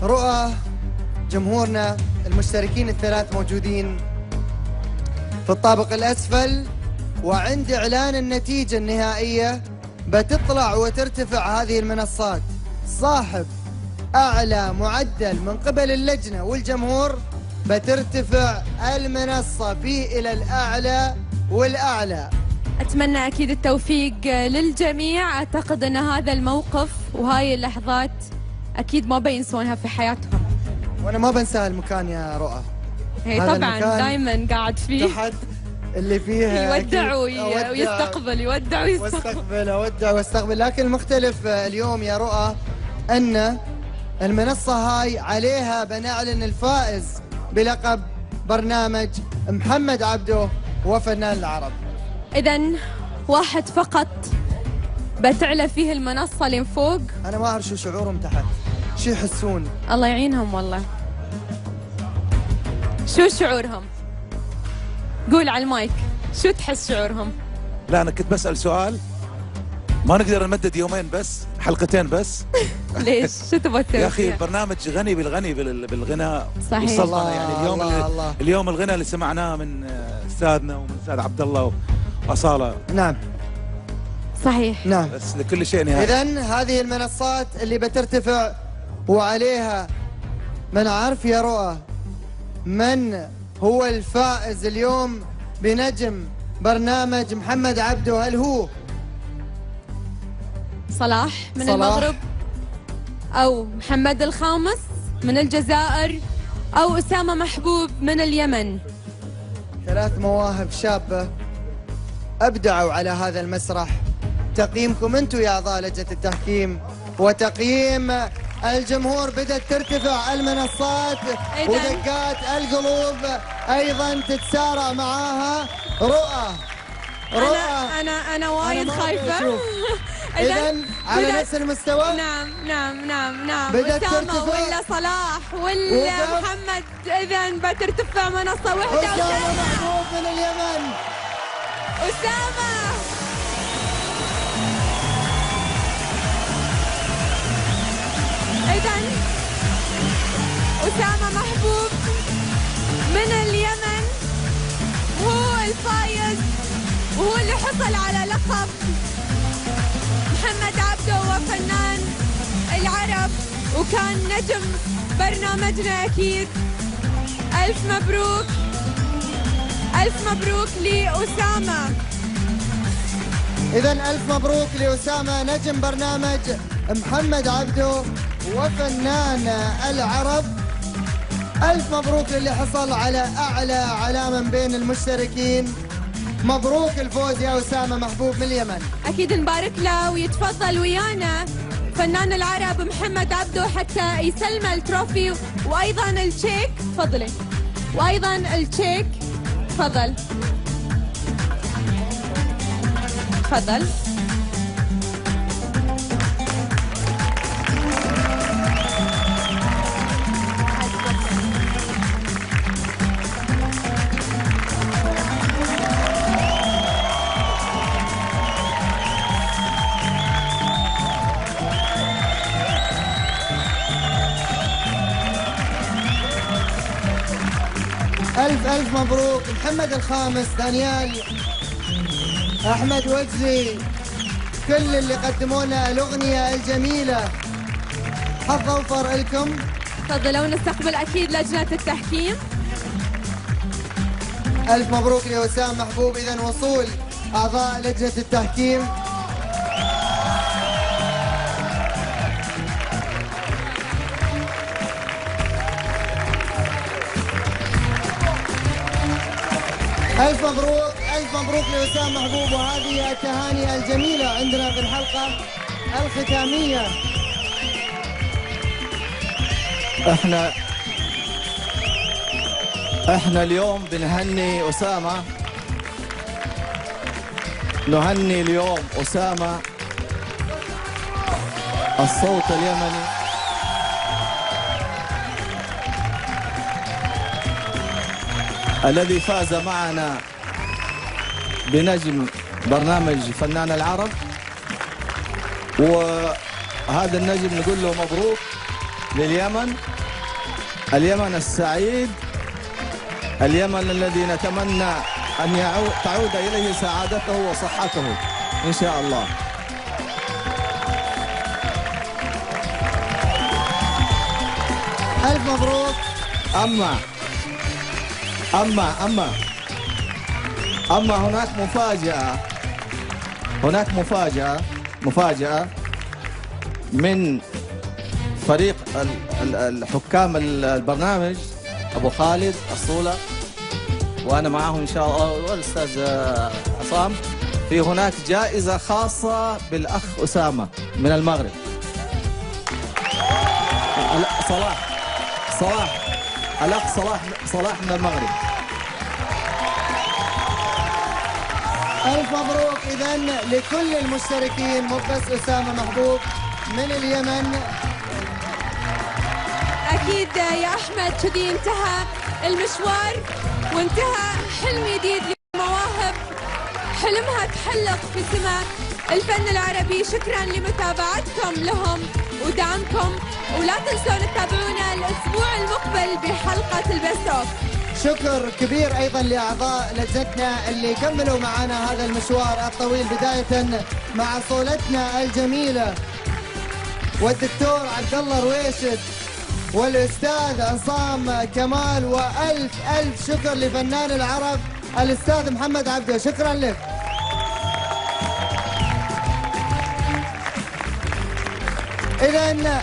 رؤى جمهورنا المشتركين الثلاث موجودين في الطابق الأسفل، وعند إعلان النتيجة النهائية بتطلع وترتفع هذه المنصات. صاحب أعلى معدل من قبل اللجنة والجمهور بترتفع المنصة فيه إلى الأعلى والأعلى. أتمنى أكيد التوفيق للجميع. أعتقد أن هذا الموقف وهاي اللحظات أكيد ما بينسونها في حياتهم. وأنا ما بنسى هالمكان يا رؤى. هي طبعا دائما قاعد فيه تحت اللي فيه يودع ويستقبل، يودع ويستقبل، أودع واستقبل. لكن المختلف اليوم يا رؤى أن المنصة هاي عليها بنعلن الفائز بلقب برنامج محمد عبده وفنان العرب. إذن واحد فقط بتعلى فيه المنصة لين فوق. أنا ما أعرف شو شعورهم تحت، شو يحسون. الله يعينهم والله. شو شعورهم؟ قول على المايك، شو تحس شعورهم؟ لا أنا كنت بسأل سؤال، ما نقدر نمدد يومين بس، حلقتين بس؟ ليش؟ شو تبغى تسوي؟ يا أخي البرنامج غني بالغناء. صحيح. وصلنا يعني اليوم الله. اليوم الغناء اللي سمعناه من أستاذنا ومن أستاذ عبد الله وأصالة. نعم صحيح. نعم. بس لكل شيء نهاية. إذن هذه المنصات اللي بترتفع وعليها من عارف يا رؤى من هو الفائز اليوم بنجم برنامج محمد عبده؟ هل هو صلاح من المغرب، أو محمد الخامس من الجزائر، أو أسامة محبوب من اليمن؟ ثلاث مواهب شابة أبدعوا على هذا المسرح. تقييمكم أنتم يا أعضاء لجنة التحكيم وتقييم الجمهور. بدأت ترتفع المنصات ودقات القلوب أيضا تتسارع معاها. رؤى أنا وايد خايفة. إذن على نفس المستوى. نعم بدأت أسامة ترتفع ولا صلاح ولا محمد. إذن بترتفع منصة واحدة. أسامة محبوب من اليمن. أسامة إذن أسامة محبوب من اليمن هو الفايز، وهو اللي حصل على لقب محمد عبده وفنان العرب، وكان نجم برنامجنا أكيد. ألف مبروك، ألف مبروك لأسامة. إذن ألف مبروك لأسامة نجم برنامج محمد عبده وفنان العرب. ألف مبروك للي حصل على أعلى علامة بين المشتركين. مبروك الفوز يا أسامة محبوب من اليمن. أكيد نبارك له ويتفضل ويانا فنان العرب محمد عبده حتى يسلم التروفي وأيضا التشيك. تفضلي. وأيضا التشيك. تفضل تفضل. ألف مبروك محمد الخامس، دانيال، أحمد وجزي، كل اللي قدموا لنا الأغنية الجميلة. حظ أوفر لكم. تفضلوا نستقبل أكيد لجنة التحكيم. ألف مبروك لوسام محبوب. إذن وصول أعضاء لجنة التحكيم. ألف مبروك، ألف مبروك لوسام محبوب. وهذه التهاني الجميلة عندنا في الحلقة الختامية. احنا اليوم بنهني أسامة، نهني اليوم أسامة الصوت اليمني الذي فاز معنا بنجم برنامج فنان العرب، وهذا النجم نقول له مبروك لليمن، اليمن السعيد، اليمن الذي نتمنى أن تعود إليه سعادته وصحته إن شاء الله. ألف مبروك. أما هناك مفاجأة من فريق الحكام البرنامج أبو خالد الصولة، وأنا معهم إن شاء الله، والأستاذ عصام. في هناك جائزة خاصة بالأخ أسامة من المغرب. الأخ صلاح من المغرب. ألف مبروك إذا لكل المشتركين، مو بس أسامة محبوب من اليمن. أكيد يا أحمد كذي انتهى المشوار وانتهى حلم جديد لمواهب حلمها تحلق في سماء الفن العربي. شكرا لمتابعتكم لهم ودعمكم، ولا تنسون تتابعونا الأسبوع المقبل بحلقة البيست اوف. شكر كبير أيضا لأعضاء لجنتنا اللي كملوا معنا هذا المشوار الطويل، بداية مع صولتنا الجميلة والدكتور عبد الله رويشد والأستاذ عصام كمال، وألف ألف شكر لفنان العرب الأستاذ محمد عبده. شكرا لك. إذن